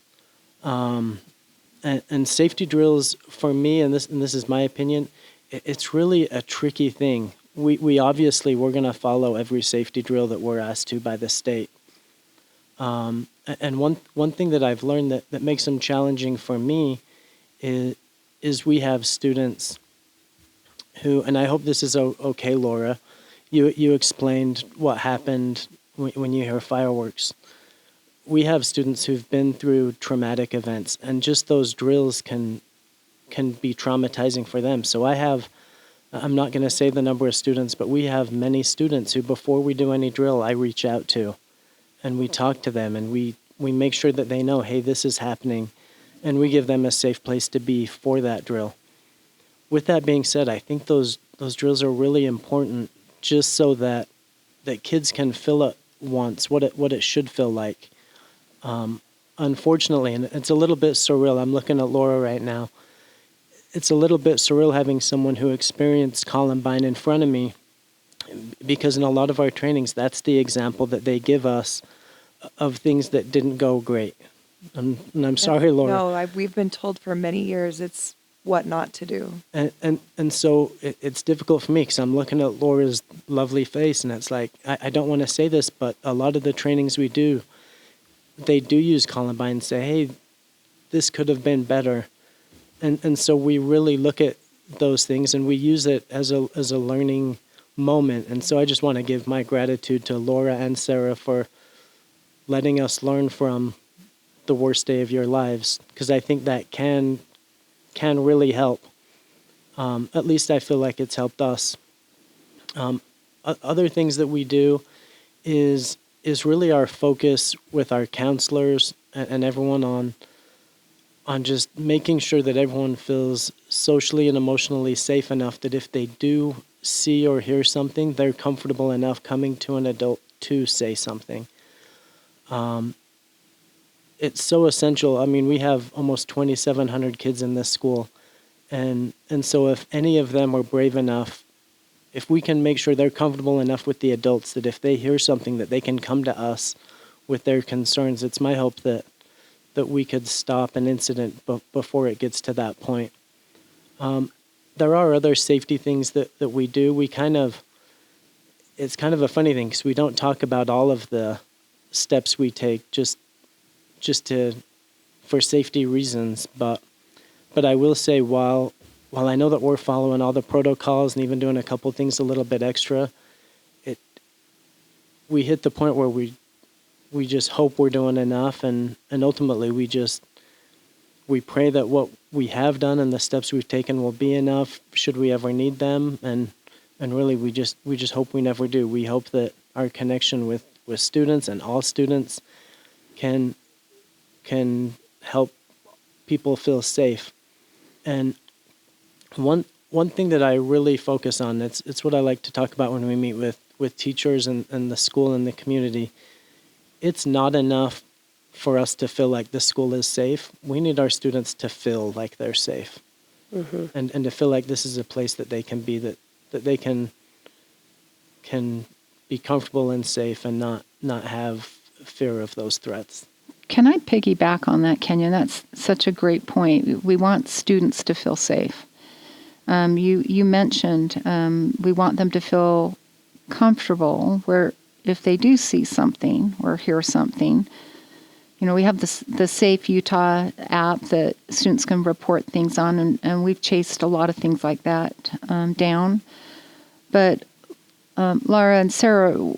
And safety drills, for me, and this is my opinion, it's really a tricky thing. We obviously, we're going to follow every safety drill that we're asked to by the state. And one thing that I've learned that makes them challenging for me is we have students who, and I hope this is okay, Laura, you explained what happened when you hear fireworks. We have students who've been through traumatic events, and just those drills can be traumatizing for them. So I'm not going to say the number of students, but we have many students who, before we do any drill, I reach out to, and we talk to them, and we make sure that they know, hey, this is happening, and we give them a safe place to be for that drill. With that being said, I think those drills are really important, just so that kids can feel it once, what it should feel like. Unfortunately, and it's a little bit surreal, I'm looking at Laura right now, it's a little bit surreal having someone who experienced Columbine in front of me, because in a lot of our trainings, that's the example that they give us of things that didn't go great. And I'm sorry, Laura. No, we've been told for many years it's what not to do. And so it's difficult for me, because I'm looking at Laura's lovely face, and it's like, I don't want to say this, but a lot of the trainings we do, they do use Columbine and say, hey, this could have been better. And so we really look at those things, and we use it as a learning moment. And so I just want to give my gratitude to Laura and Sarah for letting us learn from the worst day of your lives, because I think that can really help. At least I feel like it's helped us. Other things that we do is really our focus with our counselors and everyone on just making sure that everyone feels socially and emotionally safe enough that if they do see or hear something, they're comfortable enough coming to an adult to say something. It's so essential. I mean, we have almost 2,700 kids in this school. And so if any of them are brave enough, if we can make sure they're comfortable enough with the adults that if they hear something that they can come to us with their concerns, it's my hope that we could stop an incident before it gets to that point. There are other safety things that we do. It's kind of a funny thing, because we don't talk about all of the steps we take just for safety reasons. But I will say, while I know that we're following all the protocols and even doing a couple things a little bit extra, we hit the point where we just hope we're doing enough, and ultimately we pray that what we have done and the steps we've taken will be enough should we ever need them, and really we just hope we never do. We hope that our connection with students and all students can help people feel safe. And one thing that I really focus on, it's what I like to talk about when we meet with teachers and the school and the community. It's not enough for us to feel like the school is safe. We need our students to feel like they're safe. Mm-hmm. And to feel like this is a place that they can be, that they can be comfortable and safe and not have fear of those threats. Can I piggyback on that, Kenyon? That's such a great point. We want students to feel safe. You mentioned we want them to feel comfortable where if they do see something or hear something, we have the Safe Utah app that students can report things on, and we've chased a lot of things like that down. But Laura and Sarah,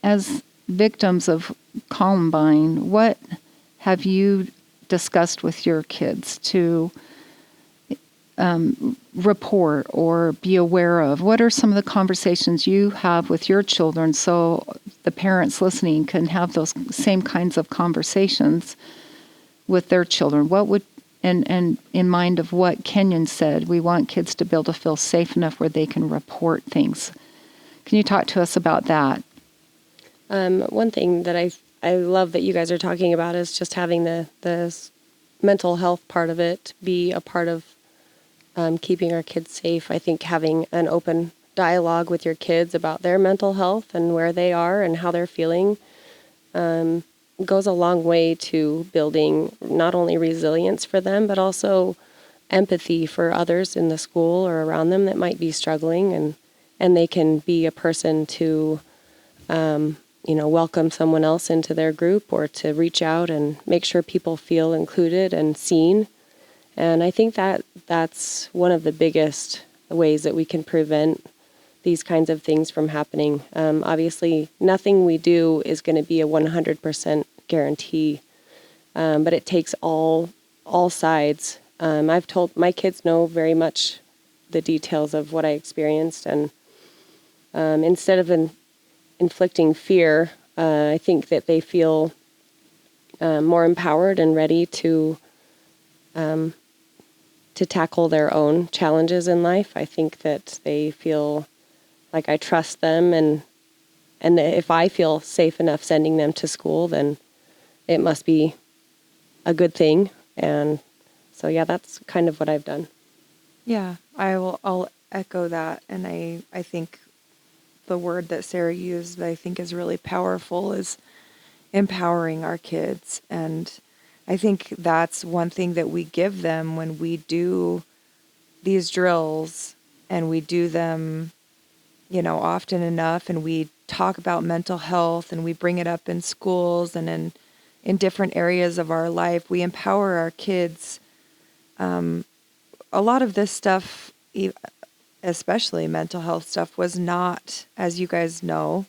as victims of Columbine, what have you discussed with your kids to report or be aware of? What are some of the conversations you have with your children so the parents listening can have those same kinds of conversations with their children? What would, and in mind of what Kenyon said, we want kids to be able to feel safe enough where they can report things. Can you talk to us about that? One thing that I love that you guys are talking about is just having the mental health part of it be a part of keeping our kids safe. I think having an open dialogue with your kids about their mental health and where they are and how they're feeling goes a long way to building not only resilience for them, but also empathy for others in the school or around them that might be struggling, and they can be a person to welcome someone else into their group or to reach out and make sure people feel included and seen. And I think that that's one of the biggest ways that we can prevent these kinds of things from happening. Obviously, nothing we do is going to be a 100% guarantee, but it takes all sides. I've told my kids know very much the details of what I experienced, and instead of inflicting fear, I think that they feel more empowered and ready to tackle their own challenges in life. I think that they feel like I trust them, and if I feel safe enough sending them to school, then it must be a good thing. And so, yeah, that's kind of what I've done. Yeah, I'll echo that. And I think the word that Sarah used that I think is really powerful is empowering our kids. And I think that's one thing that we give them when we do these drills, and we do them, often enough, and we talk about mental health, and we bring it up in schools and in different areas of our life. We empower our kids. A lot of this stuff, especially mental health stuff, was not, as you guys know,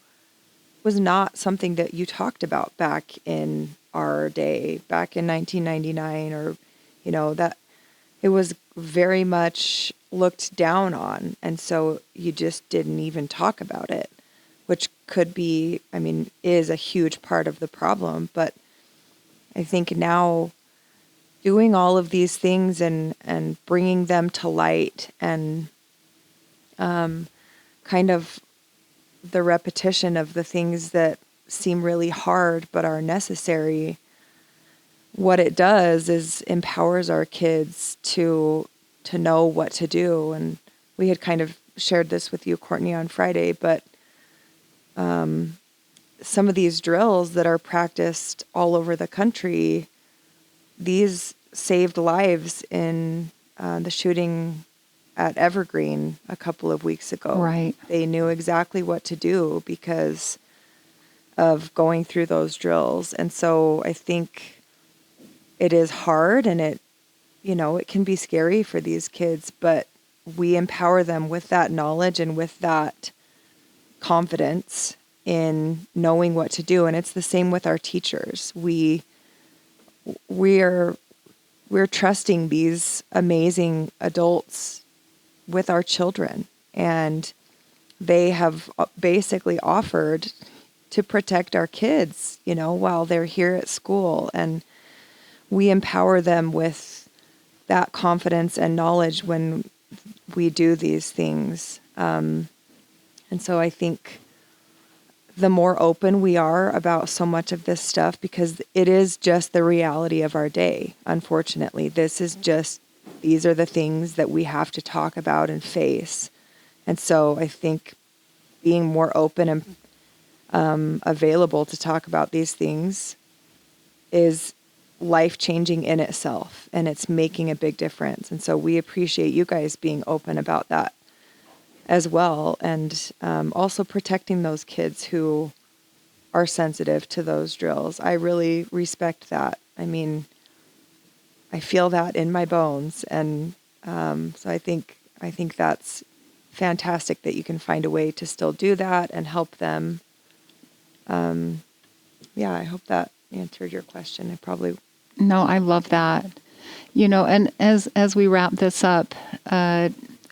was not something that you talked about back in our day, back in 1999, or, that it was very much looked down on. And so you just didn't even talk about it, which could be, is a huge part of the problem. But I think now doing all of these things and bringing them to light, and kind of the repetition of the things that seem really hard but are necessary, what it does is empowers our kids to know what to do. And we had kind of shared this with you, Courtney, on Friday, but some of these drills that are practiced all over the country, these saved lives in the shooting at Evergreen a couple of weeks ago. Right. They knew exactly what to do because of going through those drills. And so I think it is hard, and it can be scary for these kids, but we empower them with that knowledge and with that confidence in knowing what to do. And it's the same with our teachers. We're trusting these amazing adults with our children, and they have basically offered to protect our kids, while they're here at school. And we empower them with that confidence and knowledge when we do these things. And so I think the more open we are about so much of this stuff, because it is just the reality of our day. Unfortunately, these are the things that we have to talk about and face. And so I think being more open and available to talk about these things is life-changing in itself, and it's making a big difference. And so we appreciate you guys being open about that as well, and also protecting those kids who are sensitive to those drills. I really respect that. I feel that in my bones, and so I think that's fantastic that you can find a way to still do that and help them. I hope that answered your question. No, I love that. And as we wrap this up,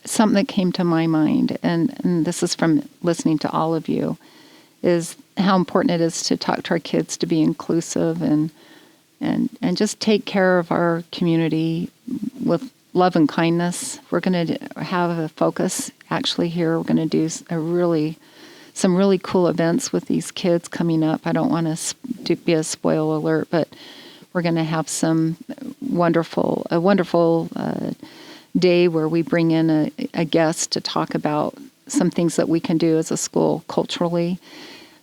something that came to my mind, and this is from listening to all of you, is how important it is to talk to our kids, to be inclusive and just take care of our community with love and kindness. We're going to have a focus actually here. We're going to do some really cool events with these kids coming up. I don't want to be a spoil alert, but we're going to have a wonderful day where we bring in a guest to talk about some things that we can do as a school culturally,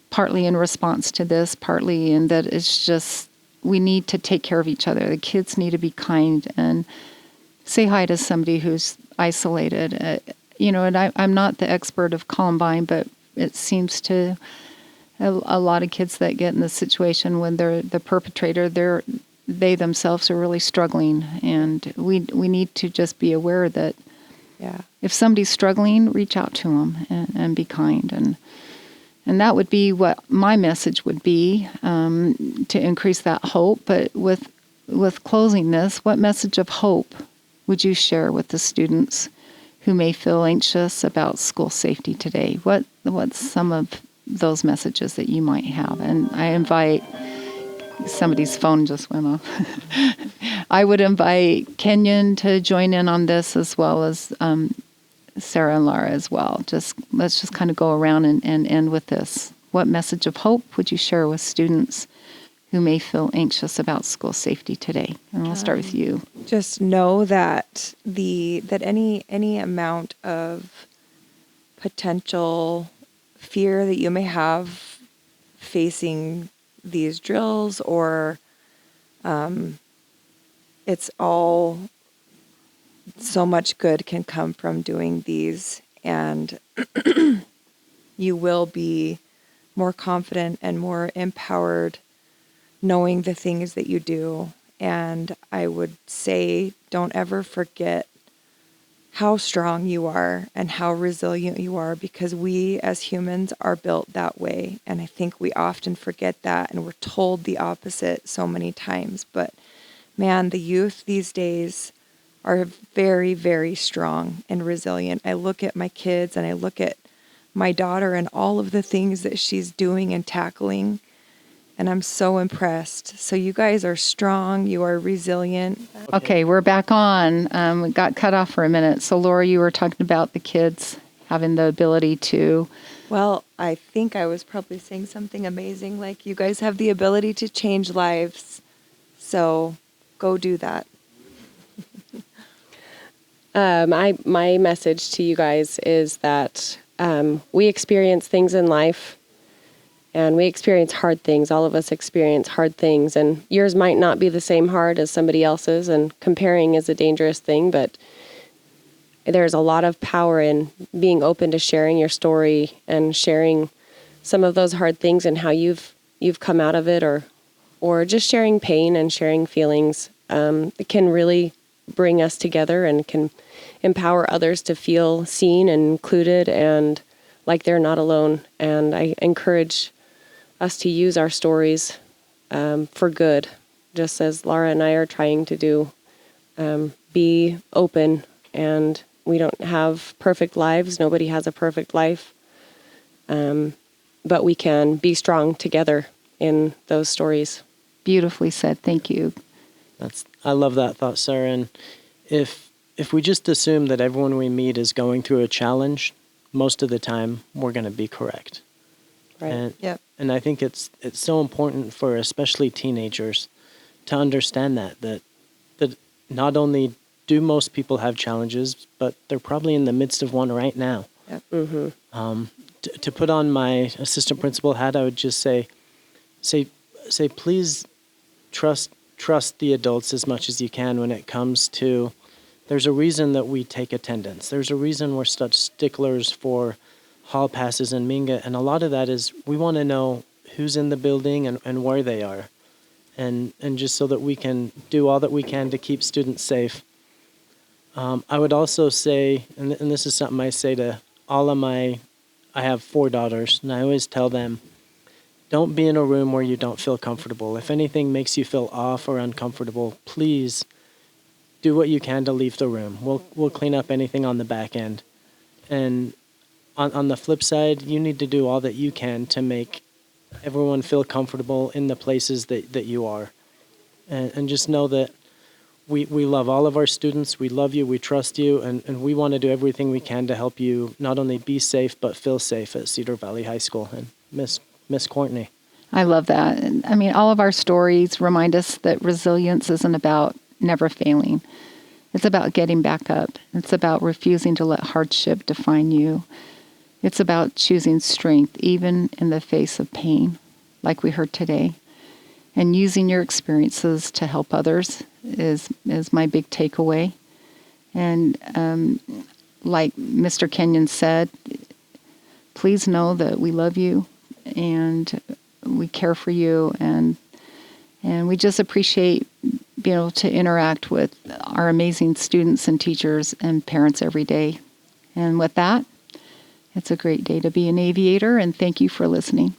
partly in response to this, partly in that it's just we need to take care of each other. The kids need to be kind, and say hi to somebody who's isolated. And I'm not the expert of Columbine, but it seems to a lot of kids that get in this situation when they're the perpetrator, they themselves are really struggling, and we need to just be aware that if somebody's struggling, reach out to them and be kind, and that would be what my message would be, to increase that hope. But with closing this, what message of hope would you share with the students who may feel anxious about school safety today? What's some of those messages that you might have? And I invite, somebody's phone just went off. I would invite Kenyon to join in on this, as well as Sarah and Laura as well. Let's just kind of go around and end with this. What message of hope would you share with students who may feel anxious about school safety today? And I'll start with you. Just know that any amount of potential fear that you may have facing these drills, or it's all, so much good can come from doing these, and you will be more confident and more empowered knowing the things that you do. And I would say, don't ever forget how strong you are and how resilient you are, because we as humans are built that way. And I think we often forget that, and we're told the opposite so many times. But man, the youth these days are very, very strong and resilient. I look at my kids and I look at my daughter and all of the things that she's doing and tackling, and I'm so impressed. So you guys are strong. You are resilient. Okay, we're back on. We got cut off for a minute. So Laura, you were talking about the kids having the ability to... Well, I think I was probably saying something amazing, like you guys have the ability to change lives. So go do that. My message to you guys is that we experience things in life, and we experience hard things. All of us experience hard things, and yours might not be the same hard as somebody else's, and comparing is a dangerous thing, but there's a lot of power in being open to sharing your story and sharing some of those hard things and how you've come out of it, or just sharing pain and sharing feelings. It can really bring us together and can empower others to feel seen and included and like they're not alone. And I encourage us to use our stories for good, just as Laura and I are trying to do. Be open, and we don't have perfect lives. Nobody has a perfect life. But we can be strong together in those stories. Beautifully said. Thank you. I love that thought, Sarah. And if we just assume that everyone we meet is going through a challenge, most of the time we're going to be correct. Right. And I think it's so important for especially teenagers to understand that not only do most people have challenges, but they're probably in the midst of one right now. Yep. Mm-hmm. To put on my assistant principal hat, I would just say please trust the adults as much as you can when it comes to, there's a reason that we take attendance. There's a reason we're such sticklers for hall passes and Minga, and a lot of that is we want to know who's in the building and where they are, and just so that we can do all that we can to keep students safe. I would also say, and this is something I say to all of I have 4 daughters, and I always tell them, don't be in a room where you don't feel comfortable. If anything makes you feel off or uncomfortable, please do what you can to leave the room. We'll clean up anything on the back end. And on the flip side, you need to do all that you can to make everyone feel comfortable in the places that you are. And just know that we love all of our students. We love you. We trust you. And we want to do everything we can to help you not only be safe, but feel safe at Cedar Valley High School. And Miss Courtney. I love that. I mean, all of our stories remind us that resilience isn't about never failing. It's about getting back up. It's about refusing to let hardship define you. It's about choosing strength even in the face of pain, like we heard today. And using your experiences to help others is my big takeaway. And like Mr. Kenyon said, please know that we love you and we care for you, and we just appreciate being able to interact with our amazing students and teachers and parents every day. And with that, it's a great day to be an aviator, and thank you for listening.